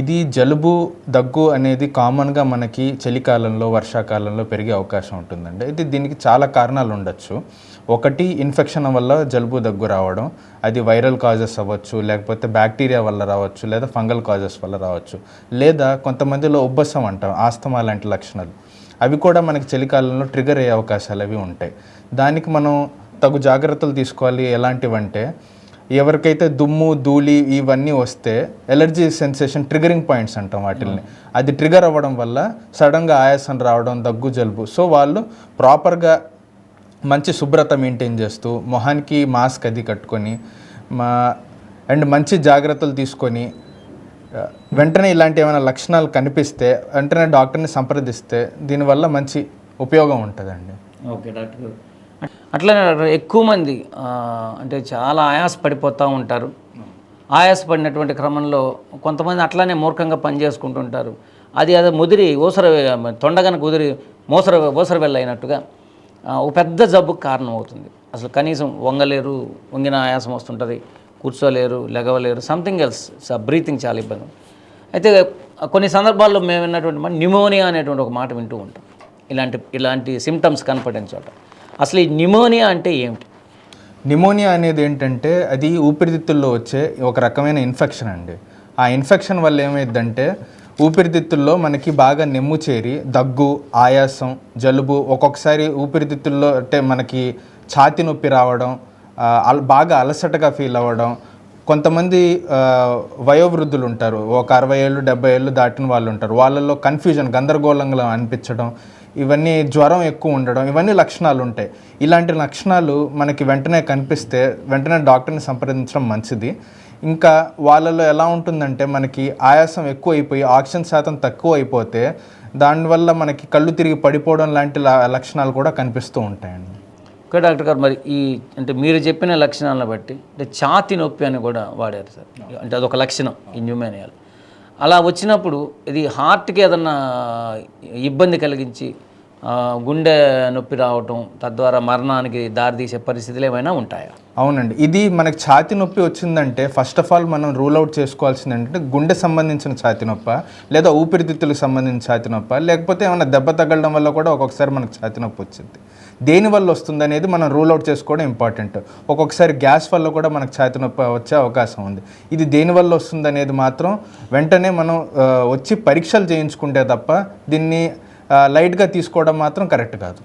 ఇది జలుబు, దగ్గు అనేది కామన్‌గా మనకి చలికాలంలో, వర్షాకాలంలో పెరిగే అవకాశం ఉంటుందండి. అయితే దీనికి చాలా కారణాలు ఉండొచ్చు. ఒకటి ఇన్ఫెక్షన్ వల్ల జలుబు, దగ్గు రావడం. అది వైరల్ కాజెస్ అవ్వచ్చు, లేకపోతే బ్యాక్టీరియా వల్ల రావచ్చు, లేదా ఫంగల్ కాజెస్ వల్ల రావచ్చు. లేదా కొంతమందిలో ఉబ్బసం అంటాం, ఆస్తమా లాంటి లక్షణాలు. అవి కూడా మనకి చలికాలంలో ట్రిగ్గర్ అయ్యే అవకాశాలు అవి ఉంటాయి. దానికి మనం తగు జాగ్రత్తలు తీసుకోవాలి. ఎలాంటివంటే ఎవరికైతే దుమ్ము, ధూళి ఇవన్నీ వస్తే ఎలర్జీ సెన్సేషన్ ట్రిగరింగ్ పాయింట్స్ అంటాం వాటిల్ని. అది ట్రిగర్ అవ్వడం వల్ల సడన్గా ఆయాసం రావడం, దగ్గు, జలుబు. సో వాళ్ళు ప్రాపర్గా మంచి శుభ్రత మెయింటైన్ చేస్తూ మొహానికి మాస్క్ అది కట్టుకొని అండ్ మంచి జాగ్రత్తలు తీసుకొని వెంటనే ఇలాంటి ఏమైనా లక్షణాలు కనిపిస్తే వెంటనే డాక్టర్ని సంప్రదిస్తే దీనివల్ల మంచి ఉపయోగం ఉంటుందండి. ఓకే డాక్టర్ గారు. అట్లనే ఎక్కువ మంది అంటే చాలా ఆయాసపడిపోతూ ఉంటారు. ఆయాసపడినటువంటి క్రమంలో కొంతమంది అట్లానే మూర్ఖంగా పనిచేసుకుంటుంటారు. అదే ముదిరి తొండగన కుదిరి మోసర వెళ్ళైనట్టుగా ఒక పెద్ద జబ్బుకు కారణం అవుతుంది. అసలు కనీసం వంగలేరు, వంగిన ఆయాసం వస్తుంటుంది, కూర్చోలేరు, లెగవలేరు, సంథింగ్ ఎల్స్, బ్రీతింగ్ చాలా ఇబ్బంది. అయితే కొన్ని సందర్భాల్లో మేము విన్నటువంటి న్యూమోనియా అనేటువంటి ఒక మాట వింటూ ఉంటాం ఇలాంటి సిమ్టమ్స్ కనపడిన చోట. అసలు ఈ న్యూమోనియా అంటే ఏమిటి? న్యూమోనియా అనేది ఏంటంటే అది ఊపిరితిత్తుల్లో వచ్చే ఒక రకమైన ఇన్ఫెక్షన్ అండి. ఆ ఇన్ఫెక్షన్ వల్ల ఏమైందంటే ఊపిరితిత్తుల్లో మనకి బాగా నెమ్ము చేరి దగ్గు, ఆయాసం, జలుబు, ఒక్కొక్కసారి ఊపిరితిత్తుల్లో అంటే మనకి ఛాతీ నొప్పి రావడం, బాగా అలసటగా ఫీల్ అవ్వడం. కొంతమంది వయోవృద్ధులు ఉంటారు, ఒక 60 ఏళ్ళు 70 ఏళ్ళు దాటిన వాళ్ళు ఉంటారు. వాళ్ళల్లో కన్ఫ్యూజన్, గందరగోళంగా అనిపించడం, ఇవన్నీ జ్వరం ఎక్కువ ఉండడం, ఇవన్నీ లక్షణాలు ఉంటాయి. ఇలాంటి లక్షణాలు మనకి వెంటనే కనిపిస్తే వెంటనే డాక్టర్ని సంప్రదించడం మంచిది. ఇంకా వాళ్ళలో ఎలా ఉంటుందంటే మనకి ఆయాసం ఎక్కువ అయిపోయి ఆక్సిజన్ శాతం తక్కువ అయిపోతే దానివల్ల మనకి కళ్ళు తిరిగి పడిపోవడం లాంటి లక్షణాలు కూడా కనిపిస్తూ ఉంటాయండి. ఓకే డాక్టర్ గారు, మరి అంటే మీరు చెప్పిన లక్షణాలను బట్టి అంటే ఛాతీ నొప్పి అని కూడా వాడారు సార్. అంటే అదొక లక్షణం ఈ న్యూమోనియాలో. అలా వచ్చినప్పుడు ఇది హార్ట్కి ఏదన్నా ఇబ్బంది కలిగించి గుండె నొప్పి రావటం, తద్వారా మరణానికి దారితీసే పరిస్థితులు ఏమైనా ఉంటాయా? అవునండి. ఇది మనకి ఛాతీ నొప్పి వచ్చిందంటే ఫస్ట్ ఆఫ్ ఆల్ మనం రూల్ అవుట్ చేసుకోవాల్సింది ఏంటంటే గుండె సంబంధించిన ఛాతీ నొప్ప, లేదా ఊపిరితిత్తులకు సంబంధించిన ఛాతీ నొప్ప, లేకపోతే ఏమైనా దెబ్బ తగలడం వల్ల కూడా ఒక్కొక్కసారి మనకు ఛాతీ నొప్పి వచ్చింది. దేనివల్ల వస్తుంది అనేది మనం రూల్ అవుట్ చేసుకోవడం ఇంపార్టెంట్. ఒక్కొక్కసారి గ్యాస్ వల్ల కూడా మనకు ఛాతీ నొప్పి వచ్చే అవకాశం ఉంది. ఇది దేనివల్ల వస్తుంది అనేది మాత్రం వెంటనే మనం వచ్చి పరీక్షలు చేయించుకుంటే తప్ప దీన్ని లైట్గా తీసుకోవడం మాత్రం కరెక్ట్ కాదు.